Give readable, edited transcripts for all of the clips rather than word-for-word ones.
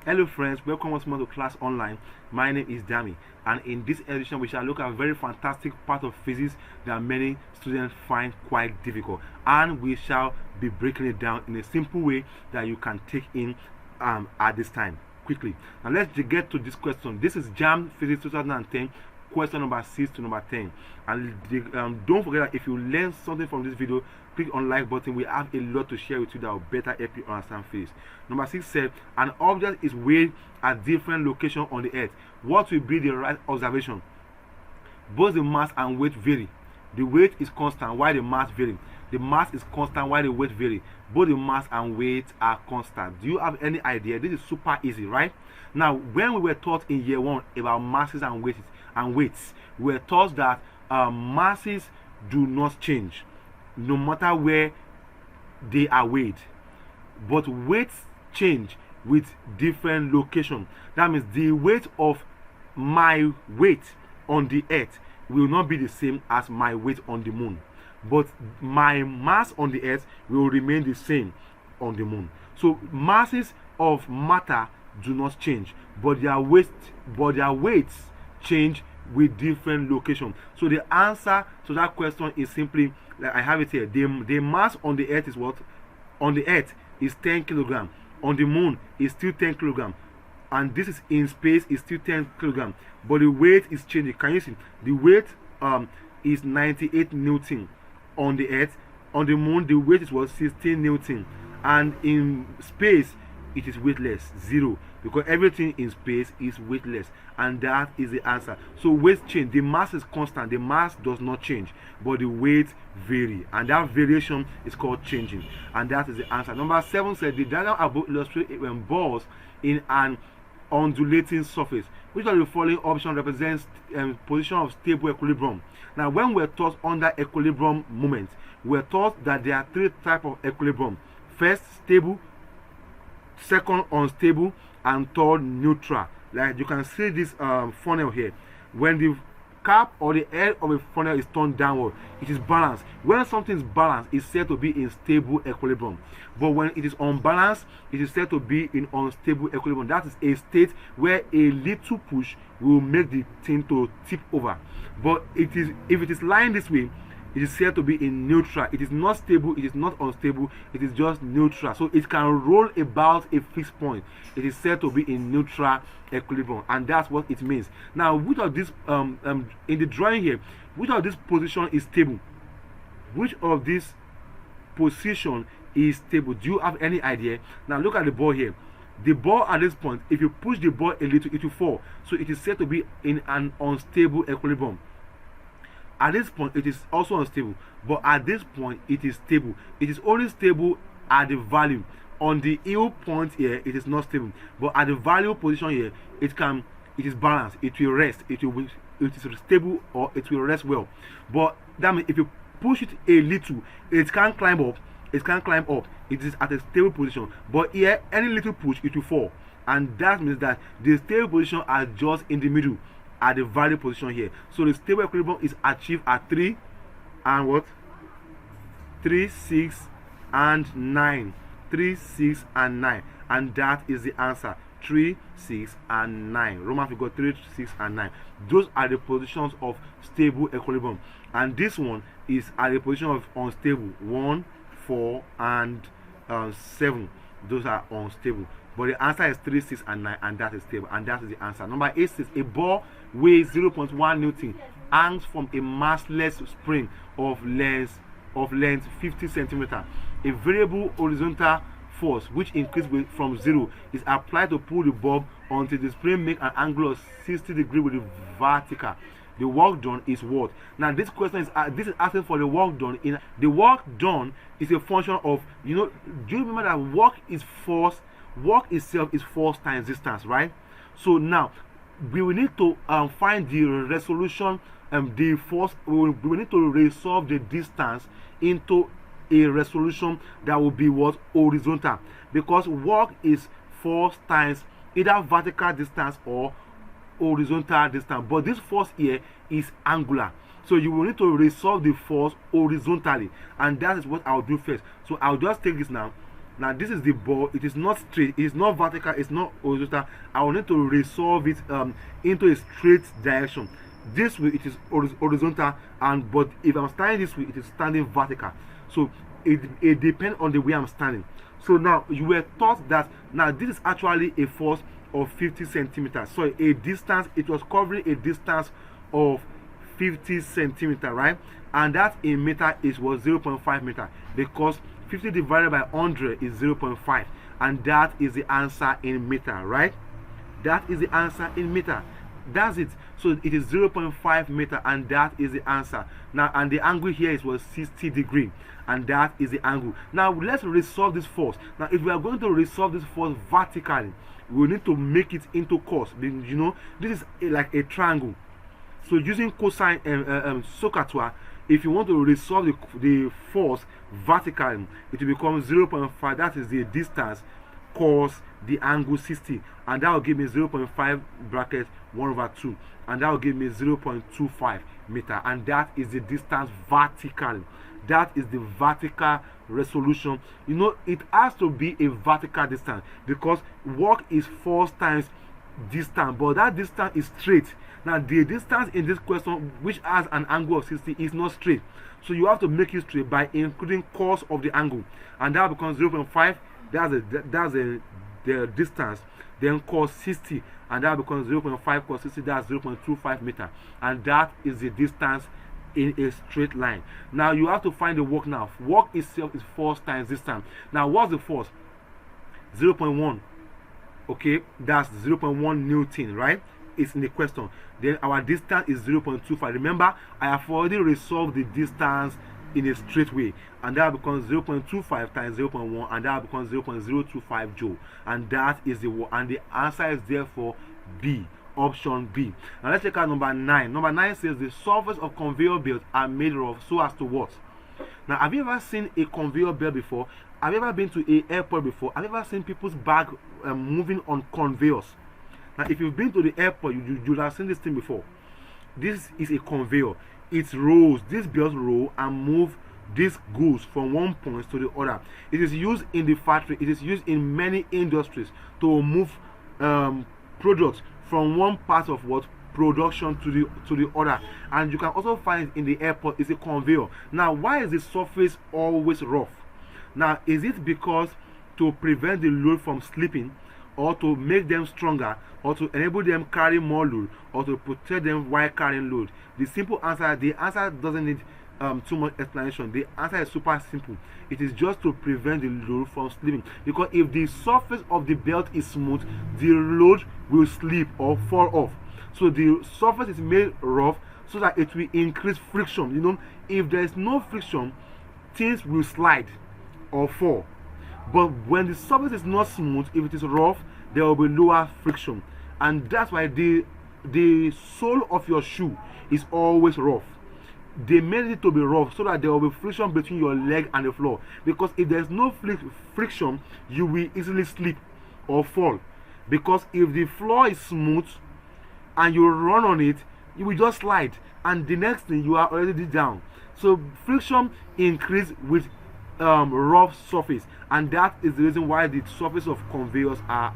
Hello friends, welcome once more to class online. My name is Dami, and in this edition we shall look at a very fantastic part of physics that many students find quite difficult, and we shall be breaking it down in a simple way that you can take in at this time quickly. Now let's get to this question. This is Jamb Physics 2010, question number 6 to number 10. And don't forget that if you learn something from this video, click on like button. We have a lot to share with you that will better help you understand physics. Number 6 said an object is weighed at different locations on the earth. What will be the right observation? Both the mass and weight vary. The weight is constant while the mass vary. The mass is constant while the weight vary. Both the mass and weight are constant. Do you have any idea? This is super easy, right? Now, when we were taught in year 1 about masses and weights, we were taught that masses do not change no matter where they are weighed, but weights change with different location. That means the weight of my weight on the earth will not be the same as my weight on the moon, but my mass on the earth will remain the same on the moon. So masses of matter do not change, but their weights change with different location. So the answer to that question is simply, like I have it here, the mass on the earth is what? On the earth is 10 kilogram. On the moon is still 10 kilogram, and this is in space is still 10 kilogram, but the weight is changing. Can you see? The weight is 98 newton on the earth. On the moon the weight is what? 16 newton, and in space it is weightless, 0, because everything in space is weightless, and that is the answer. So weight change. The mass is constant. The mass does not change, but the weight vary, and that variation is called changing, and that is the answer. Number 7 said the diagram above illustrates balls in an undulating surface. Which of the following option represents position of stable equilibrium? Now, when we're taught under equilibrium moment, we're taught that there are 3 types of equilibrium. First, stable; second, unstable; and third, neutral. Like you can see this funnel here. When the cap or the head of a funnel is turned downward, it is balanced. When something is balanced, it's said to be in stable equilibrium. But when it is unbalanced, it is said to be in unstable equilibrium. That is a state where a little push will make the thing to tip over. But if it is lying this way, it is said to be in neutral. It is not stable, it is not unstable, it is just neutral. So it can roll about a fixed point. It is said to be in neutral equilibrium, and that's what it means. Now, which of this in the drawing here, which of this position is stable? Which of this position is stable? Do you have any idea? Now look at the ball here. The ball at this point, if you push the ball a little, it will fall. So it is said to be in an unstable equilibrium. At this point, it is also unstable, but at this point, it is stable. It is only stable at the value. On the heel point here, it is not stable, but at the value position here, it is balanced. It will rest. It is stable, or it will rest well. But that means if you push it a little, it can climb up. It can climb up. It is at a stable position. But here, any little push, it will fall, and that means that the stable position are just in the middle, at the value position here. So the stable equilibrium is achieved at 3 and what? 3, 6, and 9. 3, 6, and 9. And that is the answer. 3, 6, and 9. Roman figure 3, 6, and 9. Those are the positions of stable equilibrium. And this one is at the position of unstable. 1, 4, and 7. Those are unstable. But the answer is 3, 6, and 9, and that is stable, and that is the answer. Number 8 says a ball weighs 0.1 newton, hangs from a massless spring of length 50 centimeter. A variable horizontal force which increases from 0 is applied to pull the bulb until the spring makes an angle of 60 degrees with the vertical. The work done is what? Now this question is asking for the work done. The work done is a function of, do you remember that work itself is force times distance, right? So now we will need to find the resolution, the force. We need to resolve the distance into a resolution that will be what? Horizontal, because work is force times either vertical distance or horizontal distance, but this force here is angular. So you will need to resolve the force horizontally, and that is what I'll do first. So I'll just take this now. Now this is the ball. It is not straight, it is not vertical, it's not horizontal. I will need to resolve it into a straight direction. This way it is horizontal, and but if I'm standing this way, it is standing vertical. So it depends on the way I'm standing. So now you were taught that now this is actually a force of 50 centimeters. So a distance, it was covering a distance of 50 centimeters, right? And that in meter was 0.5 meter, because 50 divided by 100 is 0.5, and that is the answer in meter, right? That is the answer in meter. That's it. So it is 0.5 meter, and that is the answer. Now, and the angle here was 60 degrees, and that is the angle. Now let's resolve this force. Now if we are going to resolve this force vertically, we need to make it into cos. You know, this is like a triangle. So using cosine SOHCAHTOA, if you want to resolve the force vertically, it will become 0.5. That is the distance cos the angle 60, and that will give me 0.5 bracket 1/2, and that will give me 0.25 meter, and that is the distance vertical. That is the vertical resolution. You know, it has to be a vertical distance, because work is force times distance, but that distance is straight. Now the distance in this question, which has an angle of 60, is not straight, so you have to make it straight by including cos of the angle, and that becomes 0.5. That's the distance. Then cos 60, and that becomes 0.5 cos 60. That's 0.25 meter, and that is the distance in a straight line. Now you have to find the work. Now work itself is force times distance. Now what's the force? 0.1. Okay, that's 0.1 Newton, right? It's in the question. Then our distance is 0.25. Remember, I have already resolved the distance in a straight way, and that becomes 0.25 times 0.1, and that becomes 0.025 joule, and that is the work, and the answer is therefore B, option B. Now let's check out number 9. Number 9 says the surface of conveyor belts are made of so as to what? Now, have you ever seen a conveyor belt before? Have you ever been to an airport before? Have you ever seen people's bag moving on conveyors? Now, if you've been to the airport, you'll have seen this thing before. This is a conveyor. It rolls, these belts roll and move these goods from one point to the other. It is used in the factory. It is used in many industries to move products from one part of what production to the other. And you can also find it in the airport. It's a conveyor. Now, why is the surface always rough? Now, is it because to prevent the load from slipping, or to make them stronger, or to enable them carry more load, or to protect them while carrying load? The simple answer, the answer doesn't need too much explanation. The answer is super simple. It is just to prevent the load from slipping, because if the surface of the belt is smooth, the load will slip or fall off. So the surface is made rough so that it will increase friction. You know, if there is no friction, things will slide or fall. But when the surface is not smooth, if it is rough, there will be lower friction, and that's why the sole of your shoe is always rough. They made it to be rough so that there will be friction between your leg and the floor, because if there's no friction, you will easily slip or fall. Because if the floor is smooth and you run on it, you will just slide, and the next thing you are already down. So friction increase with rough surface, and that is the reason why the surface of conveyors are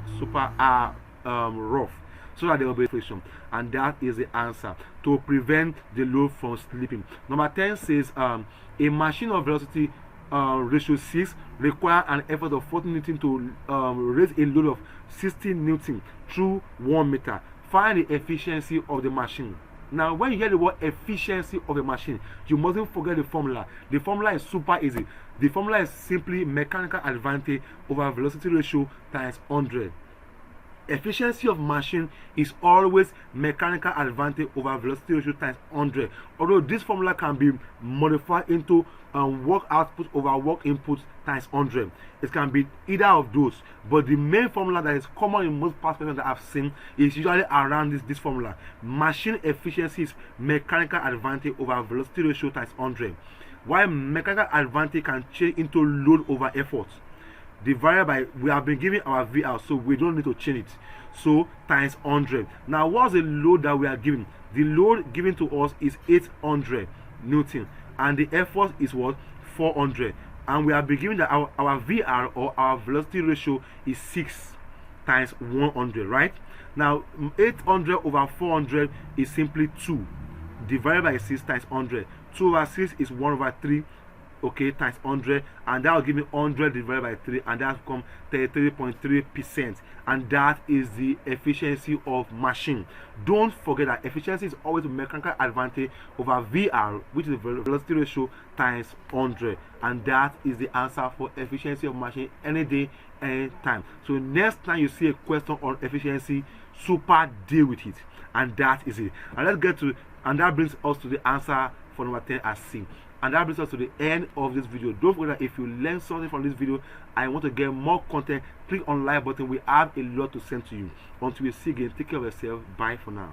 rough, so that there will be friction, and that is the answer, to prevent the load from slipping. Number 10 says a machine of velocity ratio 6 require an effort of 40 Newton to raise a load of 60 Newton through 1 meter. Find the efficiency of the machine. Now, when you hear the word efficiency of a machine, you mustn't forget the formula. The formula is super easy. The formula is simply mechanical advantage over velocity ratio times 100. Efficiency of machine is always mechanical advantage over velocity ratio times 100. Although this formula can be modified into work output over work input times 100. It can be either of those, but the main formula that is common in most past papers that I've seen is usually around this formula. Machine efficiency is mechanical advantage over velocity ratio times 100. While mechanical advantage can change into load over effort. Divided by, we have been given our VR, so we don't need to change it. So times 100. Now, what's the load that we are given? The load given to us is 800 Newton, and the effort is what? 400. and we are beginning that our VR, or our velocity ratio, is 6 times 100, right? Now 800 over 400 is simply 2 divided by 6 times 100. 2 over 6 is 1 over 3, okay, times 100, and that will give me 100 divided by 3, and that will come 33.3%, and that is the efficiency of machine. Don't forget that efficiency is always a mechanical advantage over VR, which is the velocity ratio times 100, and that is the answer for efficiency of machine any day, any time. So next time you see a question on efficiency, super deal with it, and that is it. And let's get to, and that brings us to the answer for number 10 as C. And that brings us to the end of this video. Don't forget that if you learn something from this video and want to get more content, click on like button. We have a lot to send to you. Until we see again, take care of yourself. Bye for now.